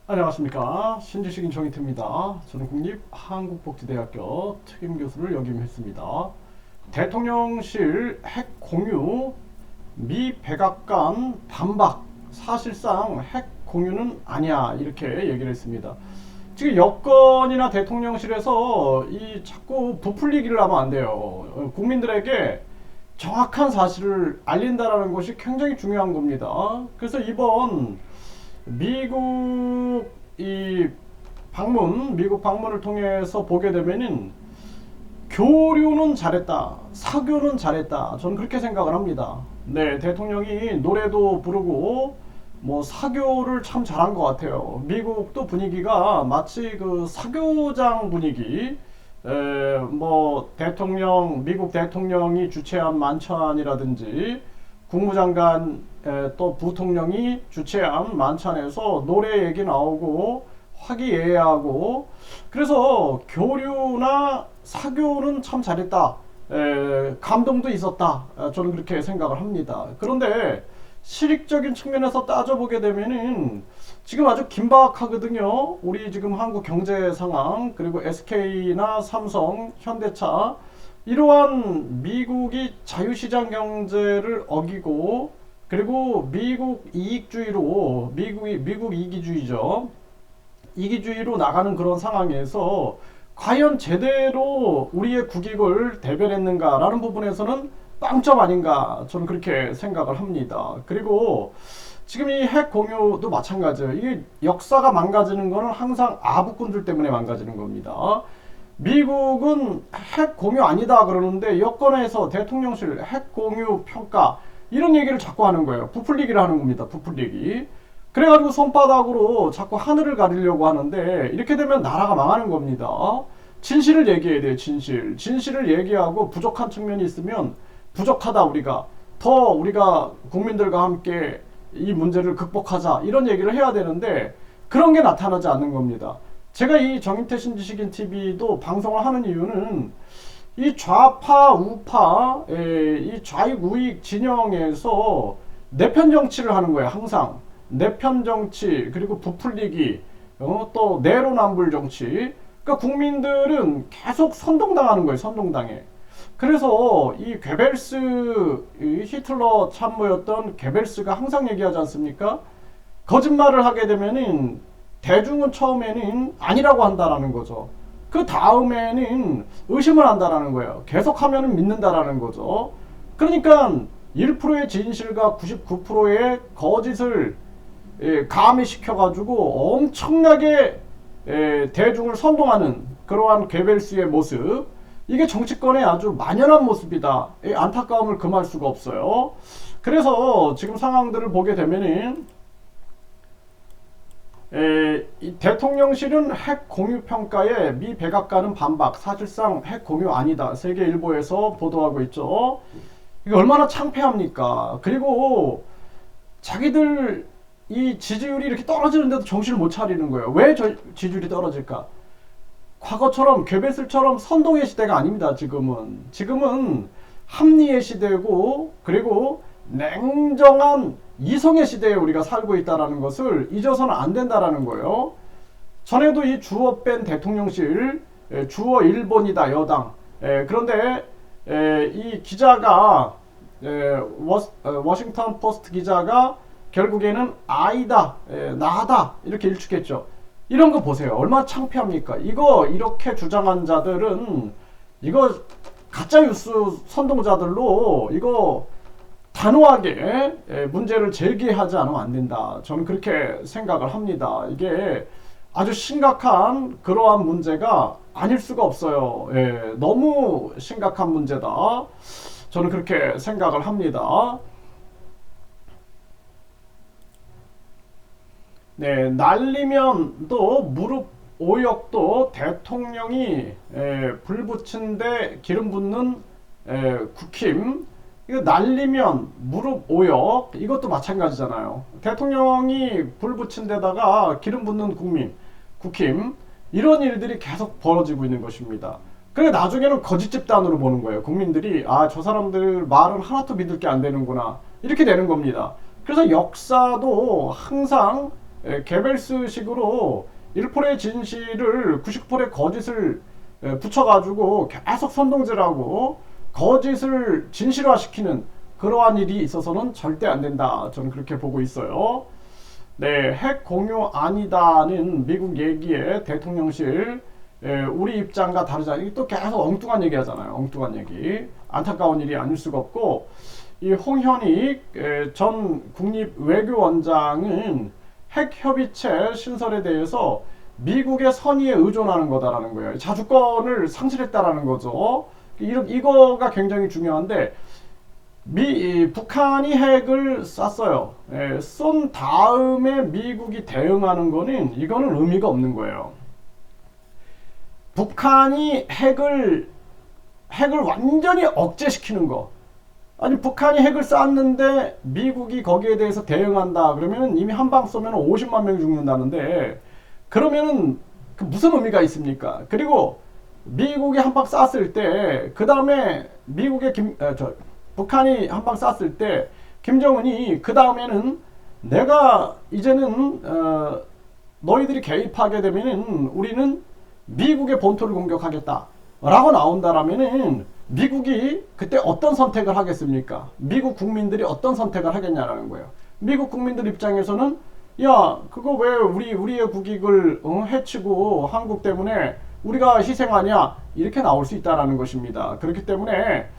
안녕하십니까. 신지식인 정희태입니다. 저는 국립한국복지대학교 특임교수를 역임했습니다. 대통령실 핵 공유, 미 백악관 반박, 사실상 핵 공유는 아니야, 이렇게 얘기를 했습니다. 지금 여권이나 대통령실에서 이 자꾸 부풀리기를 하면 안 돼요. 국민들에게 정확한 사실을 알린다라는 것이 굉장히 중요한 겁니다. 그래서 이번 미국 미국 방문을 통해서 보게 되면은 교류는 잘했다, 사교는 잘했다. 저는 그렇게 생각을 합니다. 네, 대통령이 노래도 부르고 뭐 사교를 참 잘한 것 같아요. 미국도 분위기가 마치 그 사교장 분위기. 뭐 미국 대통령이 주최한 만찬이라든지 국무장관 또 부통령이 주최한 만찬에서 노래 얘기 나오고 화기애애하고, 그래서 교류나 사교는 참 잘했다. 감동도 있었다. 저는 그렇게 생각을 합니다. 그런데 실익적인 측면에서 따져보게 되면은 지금 아주 긴박하거든요. 우리 지금 한국 경제 상황, 그리고 SK나 삼성, 현대차, 이러한 미국이 자유시장 경제를 어기고, 그리고 미국 이익주의로, 미국 이기주의죠. 이기주의로 나가는 그런 상황에서 과연 제대로 우리의 국익을 대변했는가라는 부분에서는 빵점 아닌가, 저는 그렇게 생각을 합니다. 그리고 지금 이 핵 공유도 마찬가지예요. 이게 역사가 망가지는 거는 항상 아부꾼들 때문에 망가지는 겁니다. 미국은 핵 공유 아니다 그러는데 여권에서 대통령실 핵 공유 평가 이런 얘기를 자꾸 하는 거예요. 부풀리기를 하는 겁니다. 부풀리기. 그래가지고 손바닥으로 자꾸 하늘을 가리려고 하는데, 이렇게 되면 나라가 망하는 겁니다. 진실을 얘기해야 돼요. 진실을 얘기하고 부족한 측면이 있으면 부족하다, 우리가 국민들과 함께 이 문제를 극복하자, 이런 얘기를 해야 되는데 그런 게 나타나지 않는 겁니다. 제가 이 정인태 신지식인 TV도 방송을 하는 이유는 이 좌파 우파, 이 좌익 우익 진영에서 내편 정치를 하는 거예요. 항상 내편 정치, 그리고 부풀리기, 또 내로남불 정치. 그러니까 국민들은 계속 선동당하는 거예요. 선동당해. 그래서 이 괴벨스, 이 히틀러 참모였던 괴벨스가 항상 얘기하지 않습니까? 거짓말을 하게 되면은 대중은 처음에는 아니라고 한다라는 거죠. 그 다음에는 의심을 한다라는 거예요. 계속하면 믿는다라는 거죠. 그러니까 1%의 진실과 99%의 거짓을 가미시켜가지고 엄청나게 대중을 선동하는 그러한 괴벨스의 모습, 이게 정치권의 아주 만연한 모습이다. 안타까움을 금할 수가 없어요. 그래서 지금 상황들을 보게 되면은 이 대통령실은 핵 공유 평가에 미 백악관은 반박, 사실상 핵 공유 아니다. 세계일보에서 보도하고 있죠. 이게 얼마나 창피합니까? 그리고 자기들 이 지지율이 이렇게 떨어지는데도 정신을 못 차리는 거예요. 왜 지지율이 떨어질까? 과거처럼 괴벨슬처럼 선동의 시대가 아닙니다. 지금은 합리의 시대고, 그리고 냉정한 이성의 시대에 우리가 살고 있다는 것을 잊어서는 안 된다는 거예요. 전에도 이 주어 뺀 대통령실, 주어 1번이다 여당. 그런데 이 기자가, 워싱턴 포스트 기자가 결국에는 아이다, 나다, 이렇게 일축했죠. 이런 거 보세요. 얼마나 창피합니까? 이거 이렇게 주장한 자들은 이거 가짜 뉴스 선동자들로 이거 단호하게 문제를 제기하지 않으면 안 된다. 저는 그렇게 생각을 합니다. 이게 아주 심각한 그러한 문제가 아닐 수가 없어요. 너무 심각한 문제다. 저는 그렇게 생각을 합니다. 네, 날리면도 무릎 오역도 대통령이 불 붙인 데 기름 붓는 국힘, 이거 날리면 무릎 오역, 이것도 마찬가지잖아요. 대통령이 불 붙인 데다가 기름 붓는 국힘, 이런 일들이 계속 벌어지고 있는 것입니다. 그래 나중에는 거짓 집단으로 보는 거예요. 국민들이 저 사람들 말은 하나도 믿을 게 안 되는구나, 이렇게 되는 겁니다. 그래서 역사도 항상 개벨스식으로 1%의 진실을 99%의 거짓을 붙여가지고 계속 선동질하고 거짓을 진실화시키는 그러한 일이 있어서는 절대 안 된다. 저는 그렇게 보고 있어요. 네, 핵 공유 아니다는 미국 얘기에 대통령실 우리 입장과 다르지 않게 또 계속 엉뚱한 얘기 하잖아요. 엉뚱한 얘기. 안타까운 일이 아닐 수가 없고, 이 홍현익 전 국립외교원장은 핵협의체 신설에 대해서 미국의 선의에 의존하는 거다라는 거예요. 자주권을 상실했다라는 거죠. 이거가 굉장히 중요한데, 북한이 핵을 쐈어요. 쏜 다음에 미국이 대응하는 거는 이거는 의미가 없는 거예요. 북한이 핵을 완전히 억제시키는 거. 아니 북한이 핵을 쐈는데 미국이 거기에 대해서 대응한다. 그러면 이미 한 방 쏘면 50만 명이 죽는다는데 그러면은 그 무슨 의미가 있습니까? 그리고 미국이 한 방 쐈을 때 그 다음에 북한이 한 방 쐈을 때 김정은이 그 다음에는 내가 이제는 너희들이 개입하게 되면은 우리는 미국의 본토를 공격하겠다 라고 나온다라면은 미국이 그때 어떤 선택을 하겠습니까? 미국 국민들이 어떤 선택을 하겠냐라는 거예요. 미국 국민들 입장에서는 야 그거 왜 우리의 국익을 해치고 한국 때문에 우리가 희생하냐 이렇게 나올 수 있다라는 것입니다. 그렇기 때문에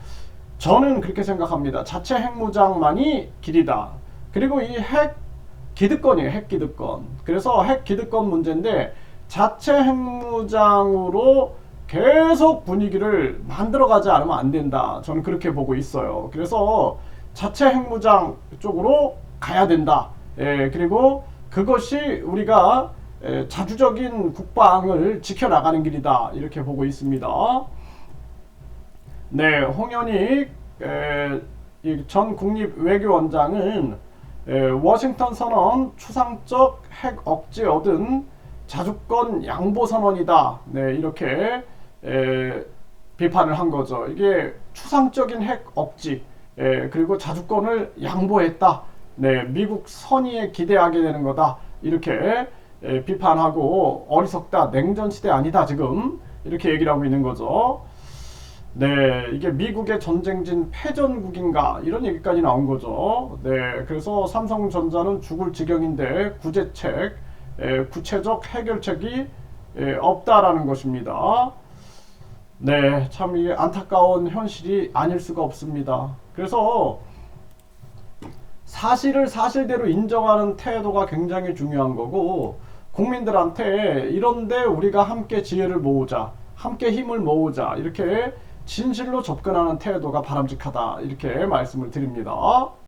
저는 그렇게 생각합니다. 자체 핵무장만이 길이다. 그리고 이 핵 기득권이에요. 핵 기득권. 그래서 핵 기득권 문제인데 자체 핵무장으로 계속 분위기를 만들어가지 않으면 안 된다. 저는 그렇게 보고 있어요. 그래서 자체 핵무장 쪽으로 가야 된다. 그리고 그것이 우리가 자주적인 국방을 지켜나가는 길이다. 이렇게 보고 있습니다. 네, 홍현익 전 국립외교원장은 워싱턴 선언 추상적 핵 억제 얻은 자주권 양보 선언이다. 네, 이렇게 비판을 한 거죠. 이게 추상적인 핵 억지 그리고 자주권을 양보했다. 네, 미국 선의에 기대하게 되는 거다. 이렇게 비판하고 어리석다. 냉전 시대 아니다. 지금 이렇게 얘기를 하고 있는 거죠. 네, 이게 미국의 전쟁진 패전국인가 이런 얘기까지 나온 거죠. 네, 그래서 삼성전자는 죽을 지경인데 구체적 해결책이 없다라는 것입니다. 네, 참 이게 안타까운 현실이 아닐 수가 없습니다. 그래서 사실을 사실대로 인정하는 태도가 굉장히 중요한 거고 국민들한테 이런데 우리가 함께 지혜를 모으자, 함께 힘을 모으자 이렇게 진실로 접근하는 태도가 바람직하다 이렇게 말씀을 드립니다.